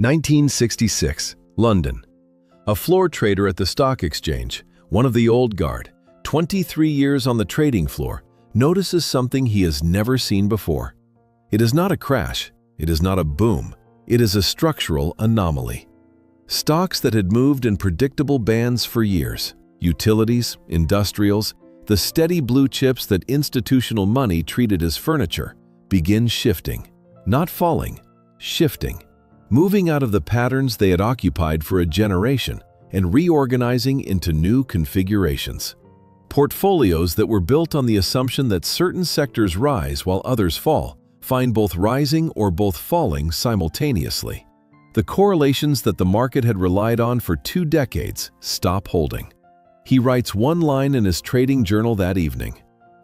1966, London. A floor trader at the stock exchange, one of the old guard, 23 years on the trading floor, notices something he has never seen before. It is not a crash, it is not a boom, it is a structural anomaly. Stocks that had moved in predictable bands for years, utilities, industrials, the steady blue chips that institutional money treated as furniture, begin shifting, not falling, shifting, moving out of the patterns they had occupied for a generation and reorganizing into new configurations. Portfolios that were built on the assumption that certain sectors rise while others fall, find both rising or both falling simultaneously. The correlations that the market had relied on for 2 decades stop holding. He writes one line in his trading journal that evening: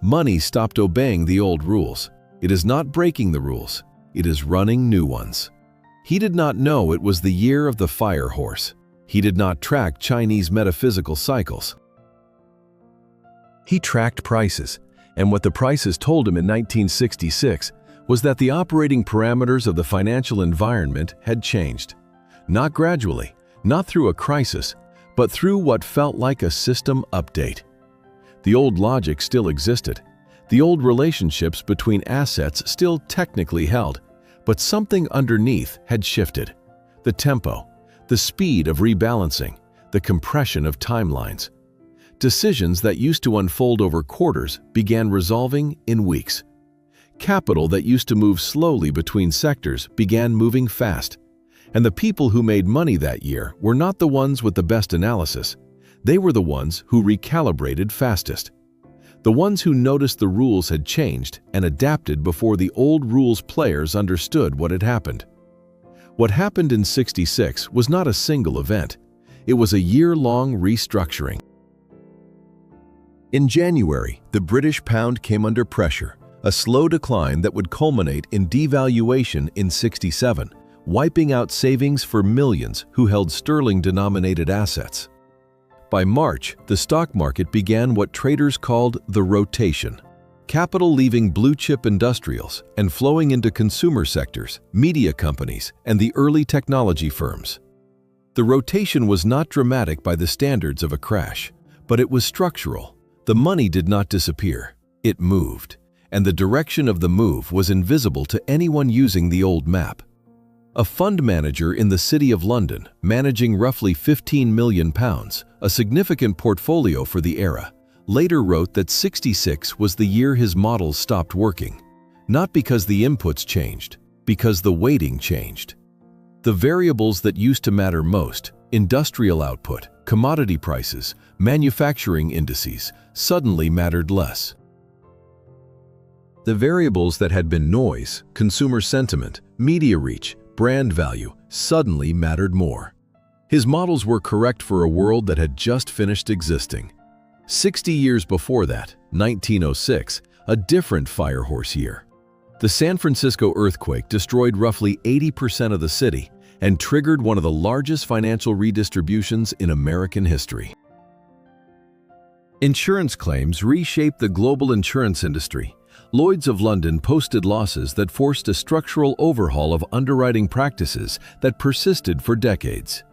"Money stopped obeying the old rules. It is not breaking the rules, it is running new ones." He did not know it was the year of the fire horse. He did not track Chinese metaphysical cycles. He tracked prices, and what the prices told him in 1966 was that the operating parameters of the financial environment had changed. Not gradually, not through a crisis, but through what felt like a system update. The old logic still existed. The old relationships between assets still technically held, but something underneath had shifted. The tempo, the speed of rebalancing, the compression of timelines. Decisions that used to unfold over quarters began resolving in weeks. Capital that used to move slowly between sectors began moving fast. And the people who made money that year were not the ones with the best analysis. They were the ones who recalibrated fastest. The ones who noticed the rules had changed and adapted before the old rules players understood what had happened. What happened in '66 was not a single event. It was a year-long restructuring. In January, the British pound came under pressure, a slow decline that would culminate in devaluation in '67, wiping out savings for millions who held sterling-denominated assets. By March, the stock market began what traders called the rotation. Capital leaving blue-chip industrials and flowing into consumer sectors, media companies, and the early technology firms. The rotation was not dramatic by the standards of a crash, but it was structural. The money did not disappear, it moved, and the direction of the move was invisible to anyone using the old map. A fund manager in the City of London, managing roughly £15 million, a significant portfolio for the era, later wrote that '66 was the year his models stopped working. Not because the inputs changed, because the weighting changed. The variables that used to matter most, industrial output, commodity prices, manufacturing indices, suddenly mattered less. The variables that had been noise, consumer sentiment, media reach, brand value, suddenly mattered more. His models were correct for a world that had just finished existing. 60 years before that, 1906, a different firehorse year. The San Francisco earthquake destroyed roughly 80% of the city and triggered one of the largest financial redistributions in American history. Insurance claims reshaped the global insurance industry. Lloyd's of London posted losses that forced a structural overhaul of underwriting practices that persisted for decades.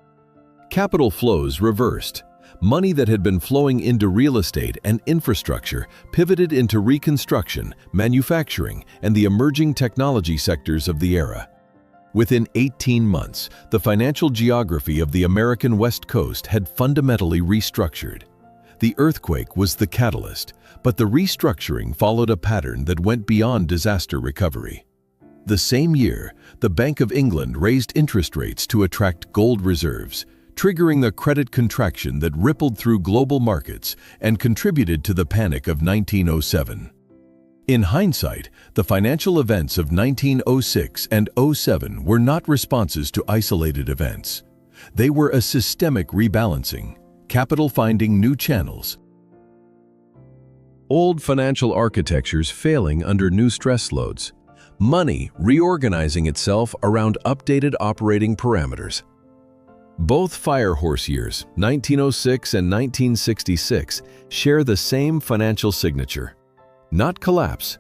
Capital flows reversed. Money that had been flowing into real estate and infrastructure pivoted into reconstruction, manufacturing, and the emerging technology sectors of the era. Within 18 months, the financial geography of the American West Coast had fundamentally restructured. The earthquake was the catalyst, but the restructuring followed a pattern that went beyond disaster recovery. The same year, the Bank of England raised interest rates to attract gold reserves, triggering the credit contraction that rippled through global markets and contributed to the panic of 1907. In hindsight, the financial events of 1906 and '07 were not responses to isolated events. They were a systemic rebalancing, capital finding new channels. Old financial architectures failing under new stress loads. Money reorganizing itself around updated operating parameters. Both firehorse years, 1906 and 1966, share the same financial signature. Not collapse,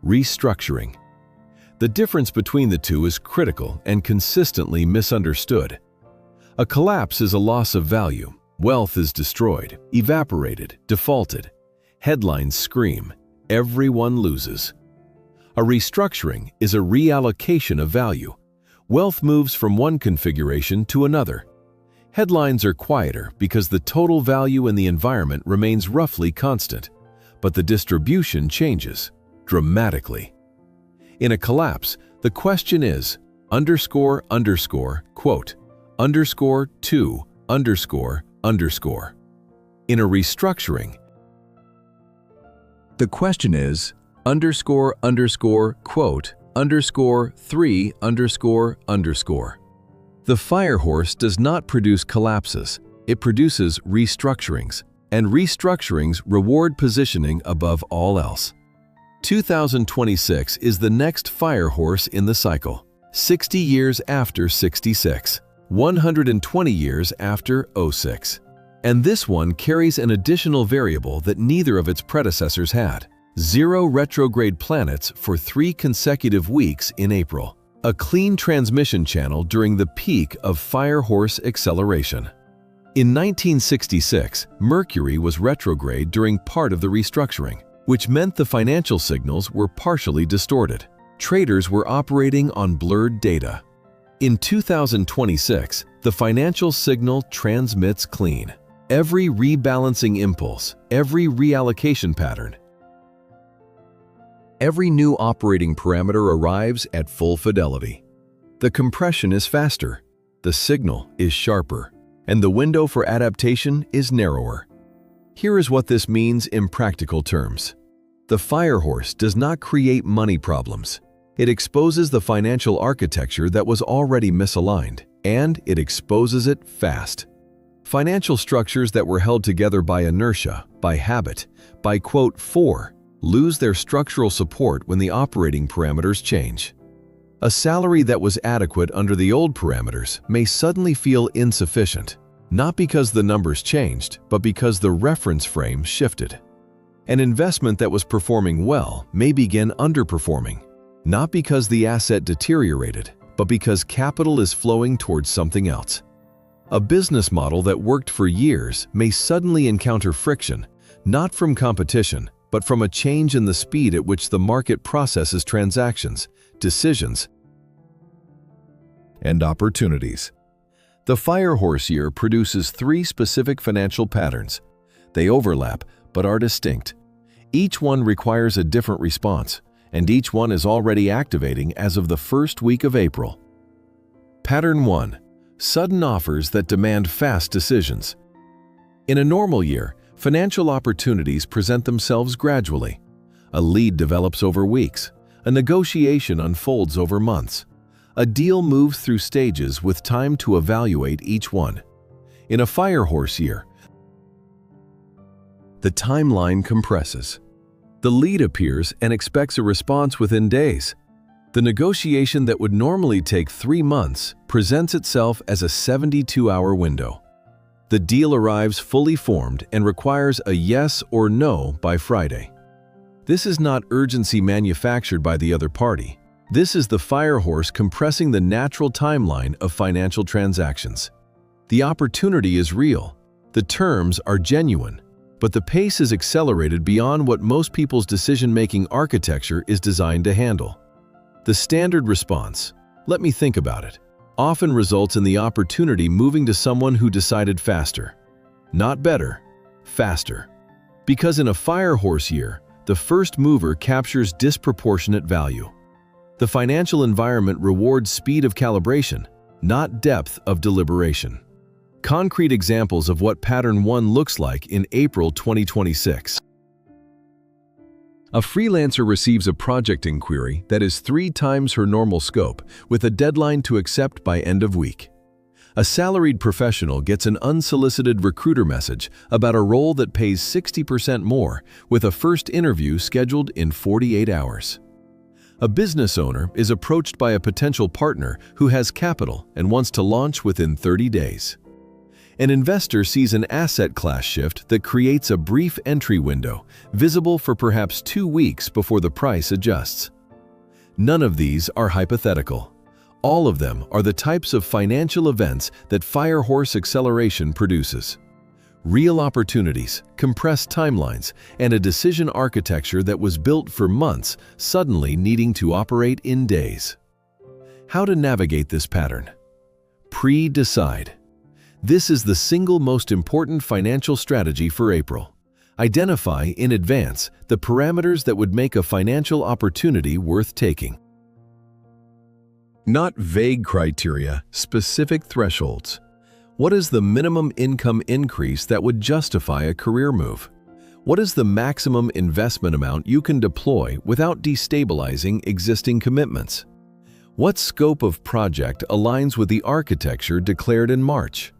restructuring. The difference between the two is critical and consistently misunderstood. A collapse is a loss of value. Wealth is destroyed, evaporated, defaulted. Headlines scream, everyone loses. A restructuring is a reallocation of value. Wealth moves from one configuration to another. Headlines are quieter because the total value in the environment remains roughly constant, but the distribution changes dramatically. In a collapse, the question is ___, quote, __to, ___. In a restructuring, the question is ___, quote, _3___. The fire horse does not produce collapses, it produces restructurings, and restructurings reward positioning above all else. 2026 is the next fire horse in the cycle, 60 years after 66, 120 years after 06. And this one carries an additional variable that neither of its predecessors had: 0 retrograde planets for 3 consecutive weeks in April. A clean transmission channel during the peak of fire horse acceleration. In 1966, Mercury was retrograde during part of the restructuring, which meant the financial signals were partially distorted. Traders were operating on blurred data. In 2026, the financial signal transmits clean. Every rebalancing impulse, every reallocation pattern, every new operating parameter arrives at full fidelity. The compression is faster, the signal is sharper, and the window for adaptation is narrower. Here is what this means in practical terms. The fire horse does not create money problems. It exposes the financial architecture that was already misaligned, and it exposes it fast. Financial structures that were held together by inertia, by habit, by quote "for," lose their structural support when the operating parameters change. A salary that was adequate under the old parameters may suddenly feel insufficient, not because the numbers changed, but because the reference frame shifted. An investment that was performing well may begin underperforming, not because the asset deteriorated, but because capital is flowing towards something else. A business model that worked for years may suddenly encounter friction, not from competition, but from a change in the speed at which the market processes transactions, decisions, and opportunities. The fire horse year produces 3 specific financial patterns. They overlap, but are distinct. Each one requires a different response, and each one is already activating as of the first week of April. Pattern 1. Sudden offers that demand fast decisions. In a normal year, financial opportunities present themselves gradually. A lead develops over weeks. A negotiation unfolds over months. A deal moves through stages with time to evaluate each one. In a fire horse year, the timeline compresses. The lead appears and expects a response within days. The negotiation that would normally take 3 months presents itself as a 72-hour window. The deal arrives fully formed and requires a yes or no by Friday. This is not urgency manufactured by the other party. This is the fire horse compressing the natural timeline of financial transactions. The opportunity is real. The terms are genuine, but the pace is accelerated beyond what most people's decision-making architecture is designed to handle. The standard response, "Let me think about it," often results in the opportunity moving to someone who decided faster. Not better, faster. Because in a fire horse year, the first mover captures disproportionate value. The financial environment rewards speed of calibration, not depth of deliberation. Concrete examples of what Pattern 1 looks like in April 2026. A freelancer receives a project inquiry that is 3 times her normal scope, with a deadline to accept by end of week. A salaried professional gets an unsolicited recruiter message about a role that pays 60% more, with a first interview scheduled in 48 hours. A business owner is approached by a potential partner who has capital and wants to launch within 30 days. An investor sees an asset class shift that creates a brief entry window, visible for perhaps 2 weeks before the price adjusts. None of these are hypothetical. All of them are the types of financial events that Firehorse Acceleration produces. Real opportunities, compressed timelines, and a decision architecture that was built for months suddenly needing to operate in days. How to navigate this pattern? Pre-decide. This is the single most important financial strategy for April. Identify in advance the parameters that would make a financial opportunity worth taking. Not vague criteria, specific thresholds. What is the minimum income increase that would justify a career move? What is the maximum investment amount you can deploy without destabilizing existing commitments? What scope of project aligns with the architecture declared in March?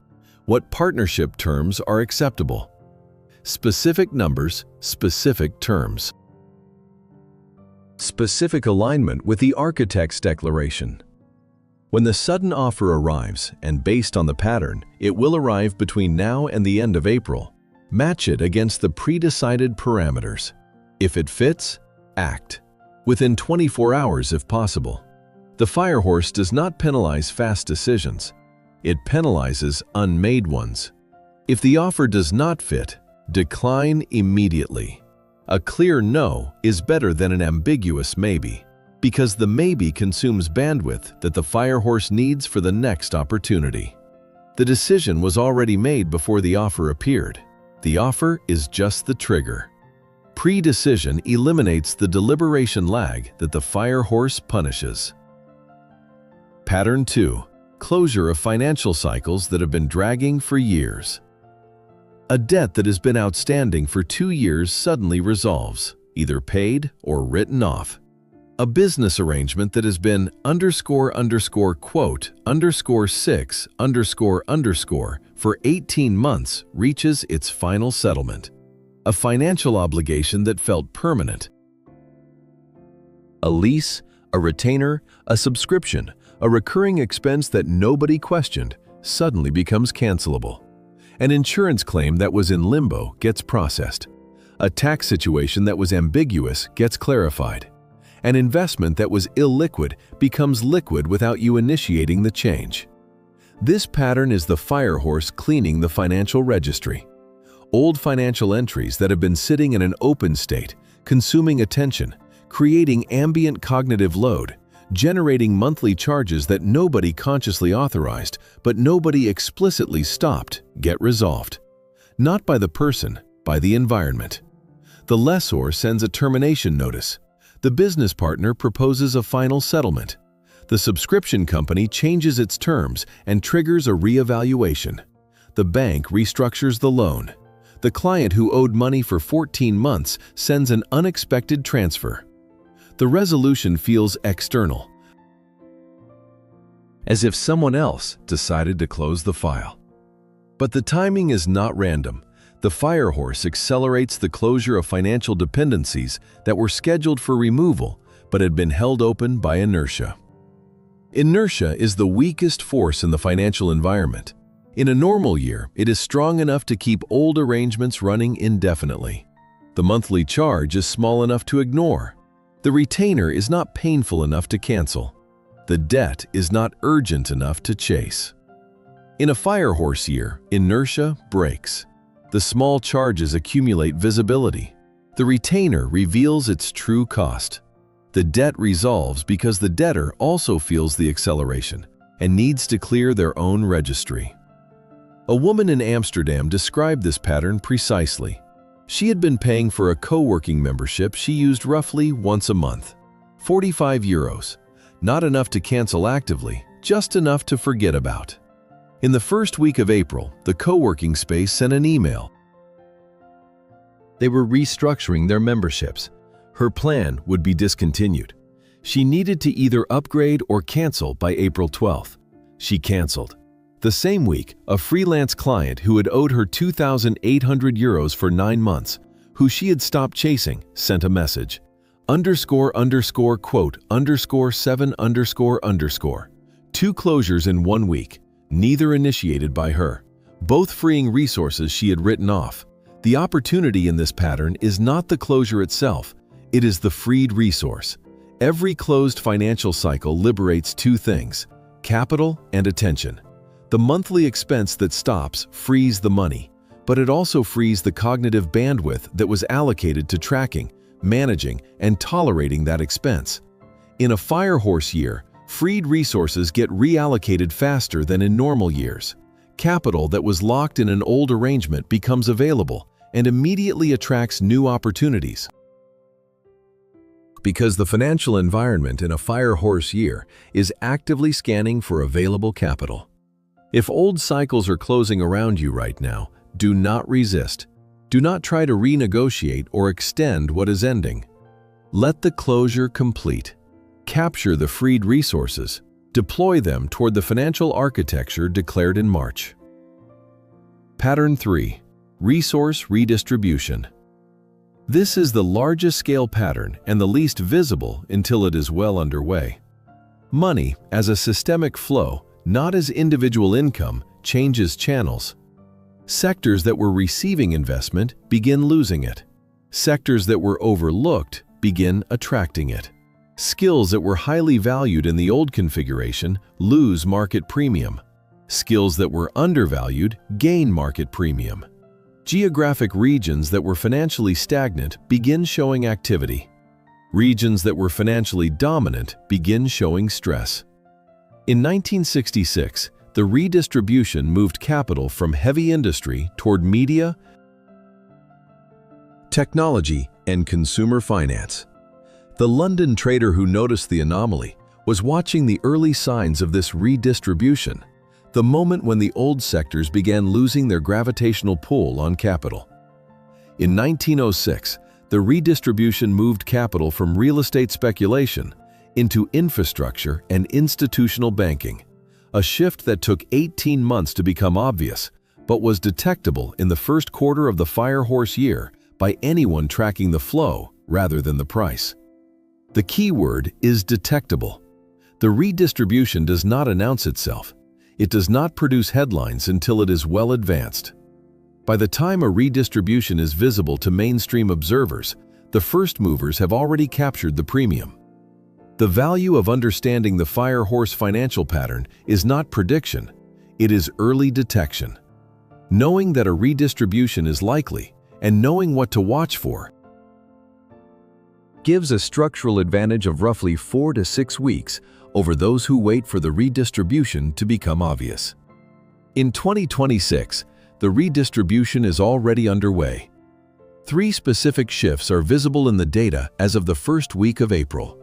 What partnership terms are acceptable? Specific numbers, specific terms. Specific alignment with the architect's declaration. When the sudden offer arrives, and based on the pattern, it will arrive between now and the end of April, match it against the pre-decided parameters. If it fits, act. Within 24 hours if possible. The Firehorse does not penalize fast decisions. It penalizes unmade ones. If the offer does not fit, decline immediately. A clear no is better than an ambiguous maybe, because the maybe consumes bandwidth that the Firehorse needs for the next opportunity. The decision was already made before the offer appeared. The offer is just the trigger. Pre-decision eliminates the deliberation lag that the Firehorse punishes. Pattern 2. Closure of financial cycles that have been dragging for years. A debt that has been outstanding for 2 years suddenly resolves, either paid or written off. A business arrangement that has been __6__ for 18 months reaches its final settlement. A financial obligation that felt permanent. A lease, a retainer, a subscription, a recurring expense that nobody questioned suddenly becomes cancelable. An insurance claim that was in limbo gets processed. A tax situation that was ambiguous gets clarified. An investment that was illiquid becomes liquid without you initiating the change. This pattern is the Firehorse cleaning the financial registry. Old financial entries that have been sitting in an open state, consuming attention, creating ambient cognitive load, generating monthly charges that nobody consciously authorized but nobody explicitly stopped, get resolved. Not by the person, by the environment. The lessor sends a termination notice. The business partner proposes a final settlement. The subscription company changes its terms and triggers a reevaluation. The bank restructures the loan. The client who owed money for 14 months sends an unexpected transfer. The resolution feels external, as if someone else decided to close the file. But the timing is not random. The Firehorse accelerates the closure of financial dependencies that were scheduled for removal but had been held open by inertia. Inertia is the weakest force in the financial environment. In a normal year, it is strong enough to keep old arrangements running indefinitely. The monthly charge is small enough to ignore. The retainer is not painful enough to cancel. The debt is not urgent enough to chase. In a Firehorse year, inertia breaks. The small charges accumulate visibility. The retainer reveals its true cost. The debt resolves because the debtor also feels the acceleration and needs to clear their own registry. A woman in Amsterdam described this pattern precisely. She had been paying for a co-working membership she used roughly once a month. 45 euros. Not enough to cancel actively, just enough to forget about. In the first week of April, the co-working space sent an email. They were restructuring their memberships. Her plan would be discontinued. She needed to either upgrade or cancel by April 12th. She canceled. The same week, a freelance client who had owed her 2,800 euros for 9 months, who she had stopped chasing, sent a message. __quote_7__. 2 closures in 1 week. Neither initiated by her, both freeing resources she had written off. The opportunity in this pattern is not the closure itself, it is the freed resource. Every closed financial cycle liberates two things: capital and attention. The monthly expense that stops frees the money, but it also frees the cognitive bandwidth that was allocated to tracking, managing, and tolerating that expense. In a firehorse year, freed resources get reallocated faster than in normal years. Capital that was locked in an old arrangement becomes available and immediately attracts new opportunities. Because the financial environment in a firehorse year is actively scanning for available capital. If old cycles are closing around you right now, do not resist. Do not try to renegotiate or extend what is ending. Let the closure complete. Capture the freed resources. Deploy them toward the financial architecture declared in March. Pattern 3. Resource redistribution. This is the largest scale pattern and the least visible until it is well underway. Money, as a systemic flow, not as individual income, changes channels. Sectors that were receiving investment begin losing it. Sectors that were overlooked begin attracting it. Skills that were highly valued in the old configuration lose market premium. Skills that were undervalued gain market premium. Geographic regions that were financially stagnant begin showing activity. Regions that were financially dominant begin showing stress. In 1966, the redistribution moved capital from heavy industry toward media, technology, and consumer finance. The London trader who noticed the anomaly was watching the early signs of this redistribution, the moment when the old sectors began losing their gravitational pull on capital. In 1906, the redistribution moved capital from real estate speculation into infrastructure and institutional banking, a shift that took 18 months to become obvious, but was detectable in the first quarter of the firehorse year by anyone tracking the flow rather than the price. The key word is detectable. The redistribution does not announce itself. It does not produce headlines until it is well advanced. By the time a redistribution is visible to mainstream observers, the first movers have already captured the premium. The value of understanding the firehorse financial pattern is not prediction, it is early detection. Knowing that a redistribution is likely and knowing what to watch for gives a structural advantage of roughly 4 to 6 weeks over those who wait for the redistribution to become obvious. In 2026, the redistribution is already underway. 3 specific shifts are visible in the data as of the first week of April.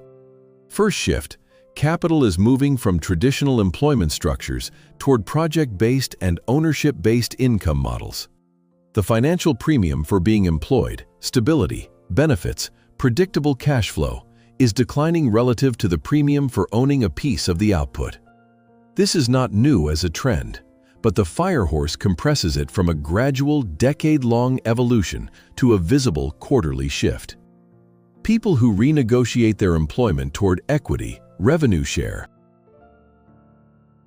First shift, capital is moving from traditional employment structures toward project-based and ownership-based income models. The financial premium for being employed, stability, benefits, predictable cash flow, is declining relative to the premium for owning a piece of the output. This is not new as a trend, but the firehorse compresses it from a gradual, decade-long evolution to a visible quarterly shift. People who renegotiate their employment toward equity, revenue share,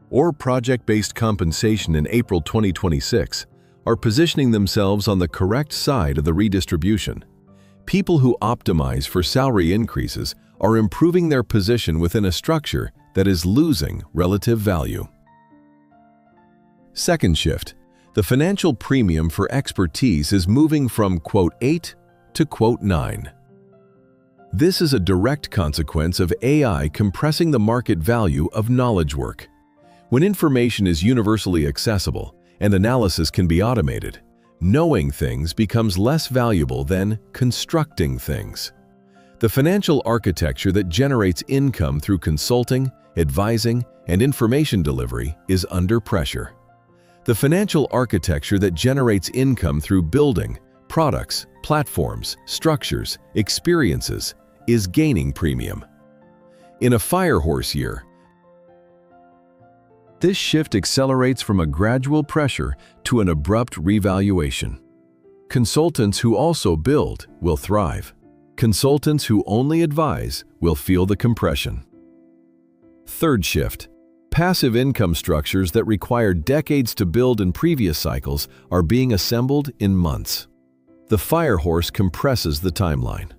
or project-based compensation in April 2026 are positioning themselves on the correct side of the redistribution. People who optimize for salary increases are improving their position within a structure that is losing relative value. Second shift, the financial premium for expertise is moving from quote 8 to quote 9. This is a direct consequence of AI compressing the market value of knowledge work. When information is universally accessible and analysis can be automated, knowing things becomes less valuable than constructing things. The financial architecture that generates income through consulting, advising, and information delivery is under pressure. The financial architecture that generates income through building, products, platforms, structures, experiences, is gaining premium. In a firehorse year, this shift accelerates from a gradual pressure to an abrupt revaluation. Consultants who also build will thrive. Consultants who only advise will feel the compression. Third shift, passive income structures that required decades to build in previous cycles are being assembled in months. The firehorse compresses the timeline.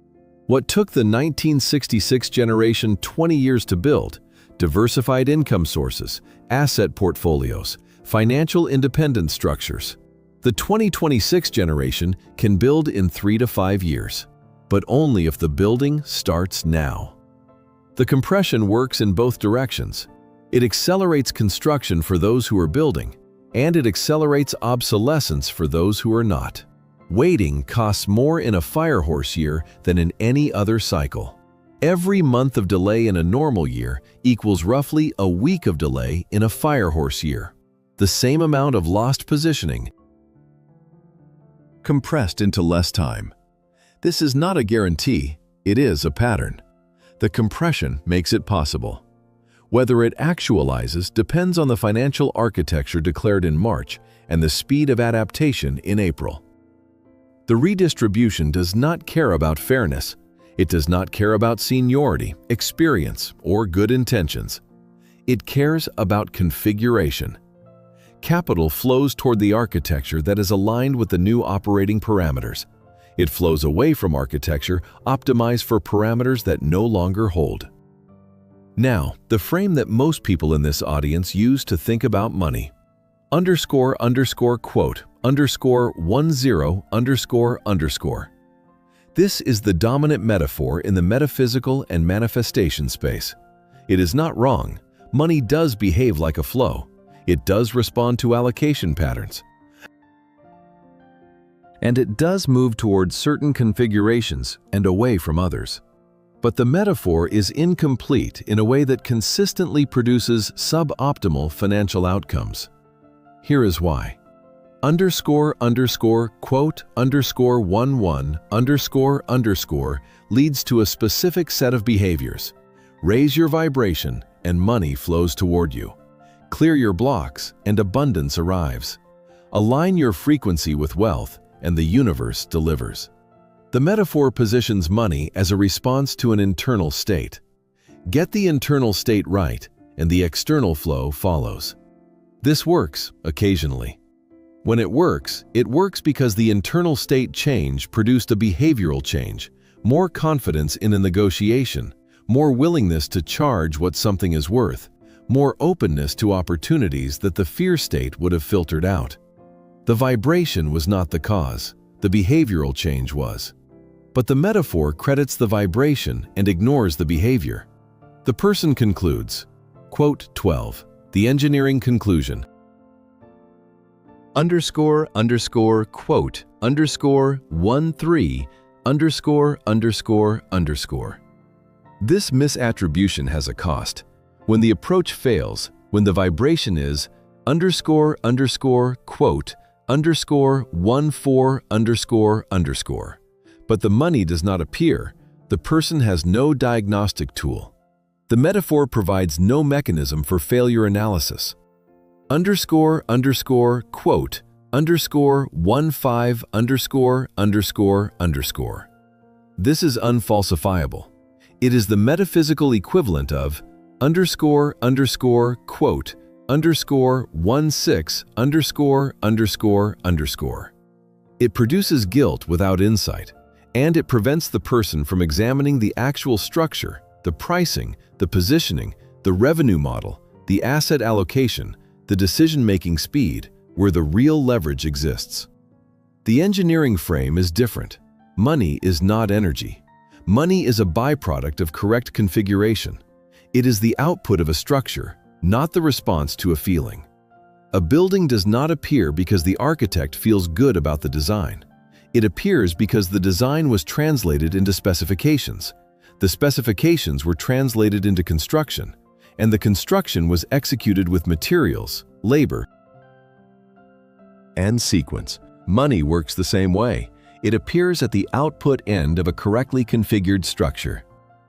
What took the 1966 generation 20 years to build, diversified income sources, asset portfolios, financial independent structures. The 2026 generation can build in 3 to 5 years, but only if the building starts now. The compression works in both directions. It accelerates construction for those who are building, and it accelerates obsolescence for those who are not. Waiting costs more in a firehorse year than in any other cycle. Every month of delay in a normal year equals roughly a week of delay in a firehorse year. The same amount of lost positioning compressed into less time. This is not a guarantee, it is a pattern. The compression makes it possible. Whether it actualizes depends on the financial architecture declared in March and the speed of adaptation in April. The redistribution does not care about fairness. It does not care about seniority, experience, or good intentions. It cares about configuration. Capital flows toward the architecture that is aligned with the new operating parameters. It flows away from architecture optimized for parameters that no longer hold. Now, the frame that most people in this audience use to think about money. __quote _10 ___. This is the dominant metaphor in the metaphysical and manifestation space. It is not wrong. Money does behave like a flow. It does respond to allocation patterns. And it does move towards certain configurations and away from others. But the metaphor is incomplete in a way that consistently produces suboptimal financial outcomes. Here is why. __quote _11 leads to a specific set of behaviors. Raise your vibration and money flows toward you. Clear your blocks and abundance arrives. Align your frequency with wealth and the universe delivers. The metaphor positions money as a response to an internal state. Get the internal state right and the external flow follows. This works occasionally. When it works because the internal state change produced a behavioral change, more confidence in a negotiation, more willingness to charge what something is worth, more openness to opportunities that the fear state would have filtered out. The vibration was not the cause, the behavioral change was. But the metaphor credits the vibration and ignores the behavior. The person concludes, quote 12, the engineering conclusion. __quote _13 ___. This misattribution has a cost. When the approach fails, when the vibration is __quote _14 __, but the money does not appear, the person has no diagnostic tool. The metaphor provides no mechanism for failure analysis. __quote _15 ___. This is unfalsifiable. It is the metaphysical equivalent of __quote _16 ___. It produces guilt without insight, and it prevents the person from examining the actual structure, the pricing, the positioning, the revenue model, the asset allocation, the decision-making speed, where the real leverage exists. The engineering frame is different. Money is not energy. Money is a byproduct of correct configuration. It is the output of a structure, not the response to a feeling. A building does not appear because the architect feels good about the design. It appears because the design was translated into specifications. The specifications were translated into construction, and the construction was executed with materials, labor, and sequence. Money works the same way. It appears at the output end of a correctly configured structure.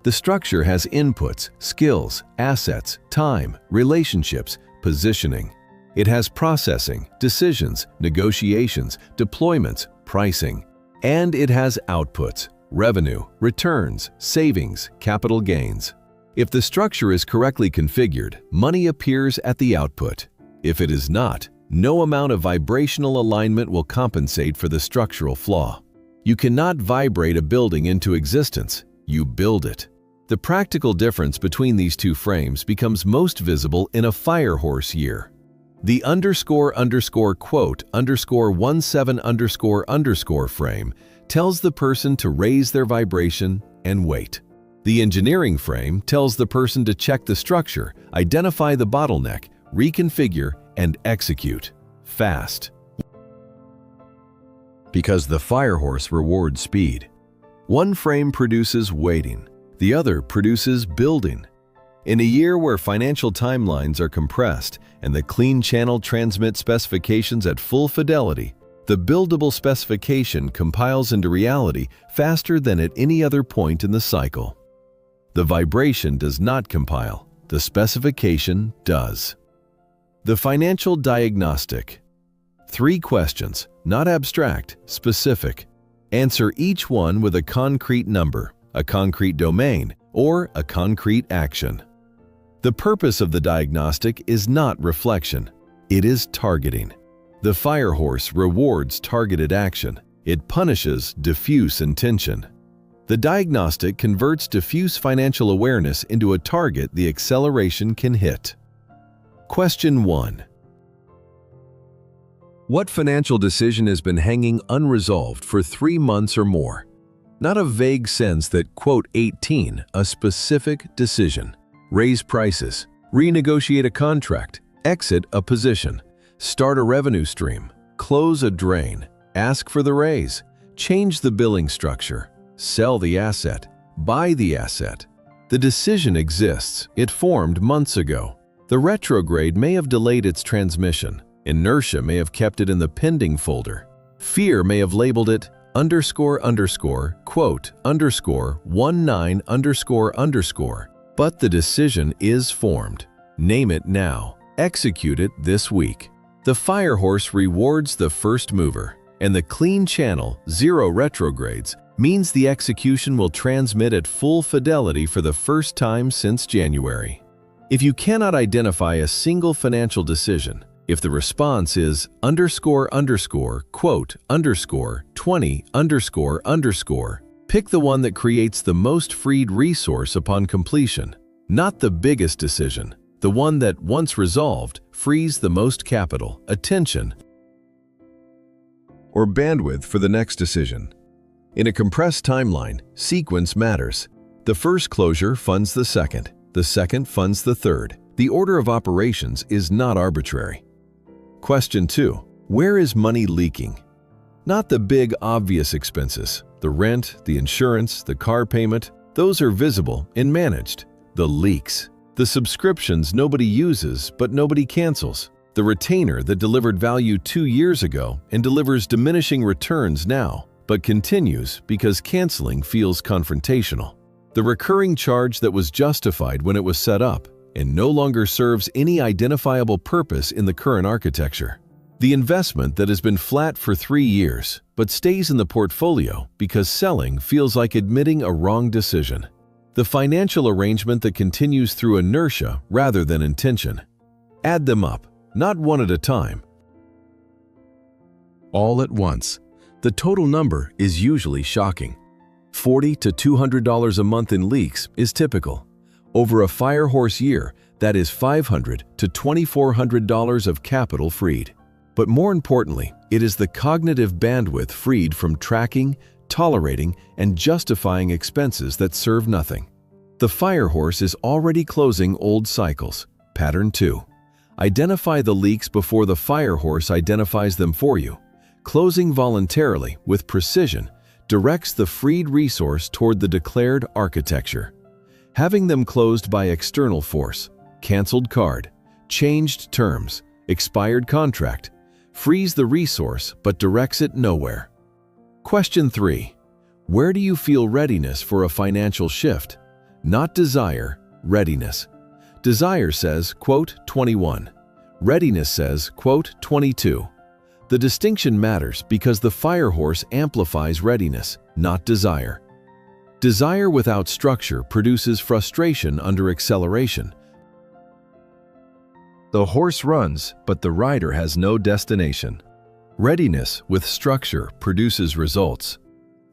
The structure has inputs, skills, assets, time, relationships, positioning. It has processing, decisions, negotiations, deployments, pricing. And it has outputs, revenue, returns, savings, capital gains. If the structure is correctly configured, money appears at the output. If it is not, no amount of vibrational alignment will compensate for the structural flaw. You cannot vibrate a building into existence, you build it. The practical difference between these two frames becomes most visible in a firehorse year. The __quote_17__ frame tells the person to raise their vibration and wait. The engineering frame tells the person to check the structure, identify the bottleneck, reconfigure, and execute fast. Because the firehorse rewards speed. One frame produces waiting, the other produces building. In a year where financial timelines are compressed and the clean channel transmits specifications at full fidelity, the buildable specification compiles into reality faster than at any other point in the cycle. The vibration does not compile, the specification does. The financial diagnostic. 3 questions, not abstract, specific. Answer each one with a concrete number, a concrete domain, or a concrete action. The purpose of the diagnostic is not reflection, it is targeting. The firehorse rewards targeted action. It punishes diffuse intention. The diagnostic converts diffuse financial awareness into a target the acceleration can hit. Question 1. What financial decision has been hanging unresolved for 3 months or more? Not a vague sense that, quote, 18, a specific decision. Raise prices, renegotiate a contract, exit a position, start a revenue stream, close a drain, ask for the raise, change the billing structure, sell the asset, buy the asset. The decision exists. It formed months ago. The retrograde may have delayed its transmission. Inertia may have kept it in the pending folder. Fear may have labeled it __quote_19___. But the decision is formed. Name it now. Execute it this week. The firehorse rewards the first mover, and the clean channel, 0 retrogrades, means the execution will transmit at full fidelity for the first time since January. If you cannot identify a single financial decision, if the response is __quote_20___, pick the one that creates the most freed resource upon completion, not the biggest decision, the one that, once resolved, frees the most capital, attention, or bandwidth for the next decision. In a compressed timeline, sequence matters. The first closure funds the second funds the third. The order of operations is not arbitrary. Question 2. Where is money leaking? Not the big obvious expenses. The rent, the insurance, the car payment, those are visible and managed. The leaks. The subscriptions nobody uses but nobody cancels. The retainer that delivered value 2 years ago and delivers diminishing returns now, but continues because canceling feels confrontational. The recurring charge that was justified when it was set up and no longer serves any identifiable purpose in the current architecture. The investment that has been flat for 3 years but stays in the portfolio because selling feels like admitting a wrong decision. The financial arrangement that continues through inertia rather than intention. Add them up, not one at a time. All at once. The total number is usually shocking. $40 to $200 a month in leaks is typical. Over a firehorse year, that is $500 to $2,400 of capital freed. But more importantly, it is the cognitive bandwidth freed from tracking, tolerating, and justifying expenses that serve nothing. The firehorse is already closing old cycles. Pattern 2. Identify the leaks before the firehorse identifies them for you. Closing voluntarily, with precision, directs the freed resource toward the declared architecture. Having them closed by external force, canceled card, changed terms, expired contract, frees the resource but directs it nowhere. Question 3. Where do you feel readiness for a financial shift? Not desire, readiness. Desire says, quote, 21. Readiness says, quote, 22. The distinction matters because the firehorse amplifies readiness, not desire. Desire without structure produces frustration under acceleration. The horse runs, but the rider has no destination. Readiness with structure produces results.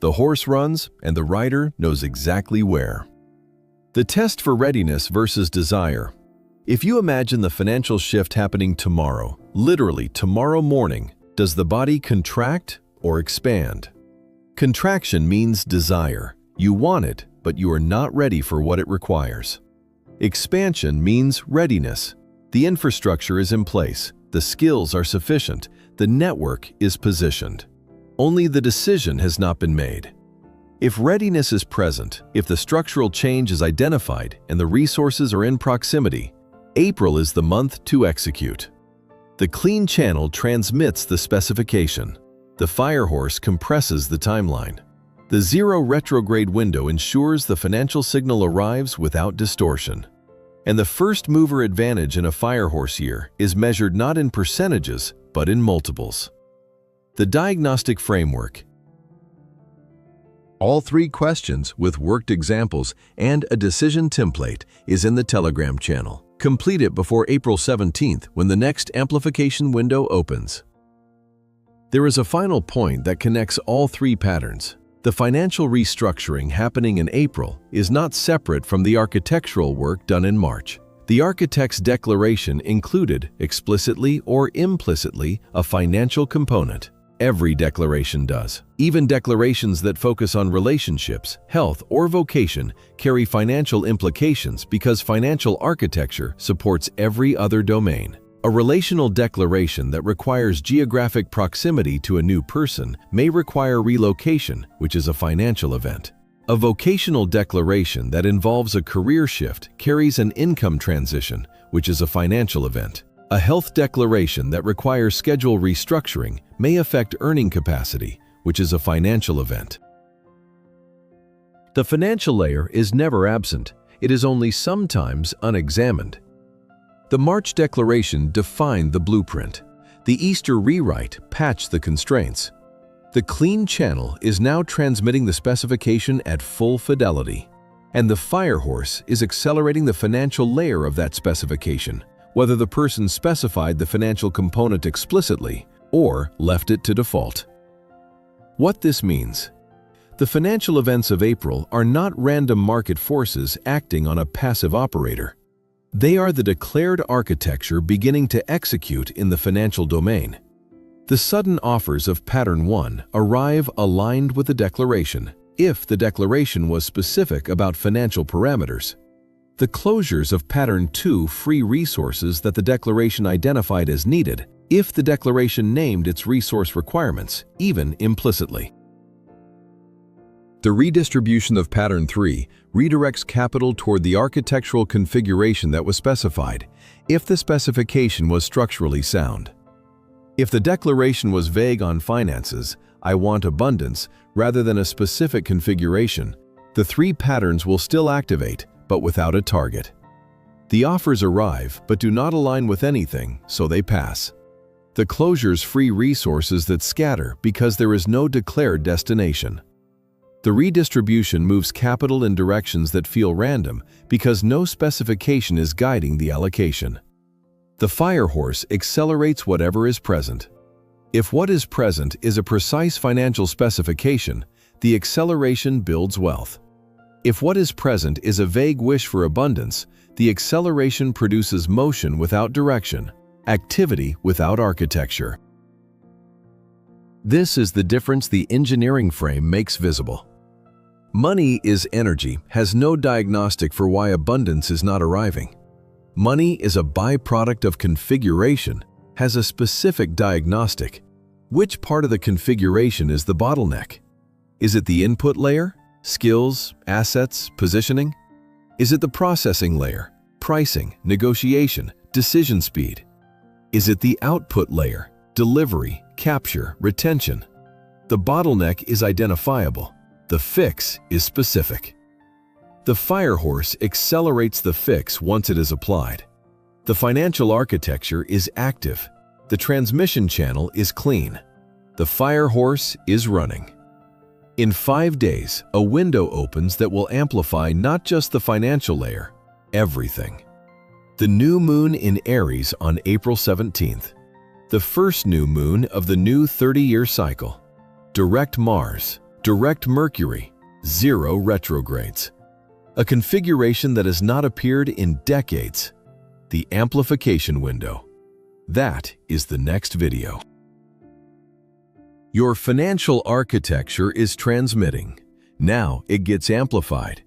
The horse runs, and the rider knows exactly where. The test for readiness versus desire. If you imagine the financial shift happening tomorrow, literally tomorrow morning, does the body contract or expand? Contraction means desire. You want it, but you are not ready for what it requires. Expansion means readiness. The infrastructure is in place, the skills are sufficient, the network is positioned. Only the decision has not been made. If readiness is present, if the structural change is identified and the resources are in proximity, April is the month to execute. The clean channel transmits the specification. The firehorse compresses the timeline. The zero retrograde window ensures the financial signal arrives without distortion. And the first mover advantage in a firehorse year is measured not in percentages, but in multiples. The diagnostic framework. All 3 questions with worked examples and a decision template is in the Telegram channel. Complete it before April 17th when the next amplification window opens. There is a final point that connects all 3 patterns. The financial restructuring happening in April is not separate from the architectural work done in March. The architect's declaration included, explicitly or implicitly, a financial component. Every declaration does. Even declarations that focus on relationships, health, or vocation carry financial implications because financial architecture supports every other domain. A relational declaration that requires geographic proximity to a new person may require relocation, which is a financial event. A vocational declaration that involves a career shift carries an income transition, which is a financial event. A health declaration that requires schedule restructuring may affect earning capacity, which is a financial event. The financial layer is never absent. It is only sometimes unexamined. The March declaration defined the blueprint. The Easter rewrite patched the constraints. The clean channel is now transmitting the specification at full fidelity. And the firehorse is accelerating the financial layer of that specification, whether the person specified the financial component explicitly or left it to default. What this means. The financial events of April are not random market forces acting on a passive operator. They are the declared architecture beginning to execute in the financial domain. The sudden offers of Pattern 1 arrive aligned with the declaration, if the declaration was specific about financial parameters. The closures of Pattern 2 free resources that the declaration identified as needed, if the declaration named its resource requirements, even implicitly. The redistribution of Pattern 3 redirects capital toward the architectural configuration that was specified, if the specification was structurally sound. If the declaration was vague on finances, I want abundance, rather than a specific configuration, the 3 patterns will still activate, but without a target. The offers arrive, but do not align with anything, so they pass. The closures free resources that scatter because there is no declared destination. The redistribution moves capital in directions that feel random because no specification is guiding the allocation. The firehorse accelerates whatever is present. If what is present is a precise financial specification, the acceleration builds wealth. If what is present is a vague wish for abundance, the acceleration produces motion without direction, activity without architecture. This is the difference the engineering frame makes visible. Money is energy, has no diagnostic for why abundance is not arriving. Money is a byproduct of configuration, has a specific diagnostic. Which part of the configuration is the bottleneck? Is it the input layer? Skills, assets, positioning? Is it the processing layer? Pricing, negotiation, decision speed? Is it the output layer? Delivery, capture, retention? The bottleneck is identifiable. The fix is specific. The firehorse accelerates the fix once it is applied. The financial architecture is active. The transmission channel is clean. The firehorse is running. In 5 days, a window opens that will amplify not just the financial layer, everything. The new moon in Aries on April 17th. The first new moon of the new 30-year cycle. Direct Mars. Direct Mercury, 0 retrogrades. A configuration that has not appeared in decades. The amplification window. That is the next video. Your financial architecture is transmitting. Now it gets amplified.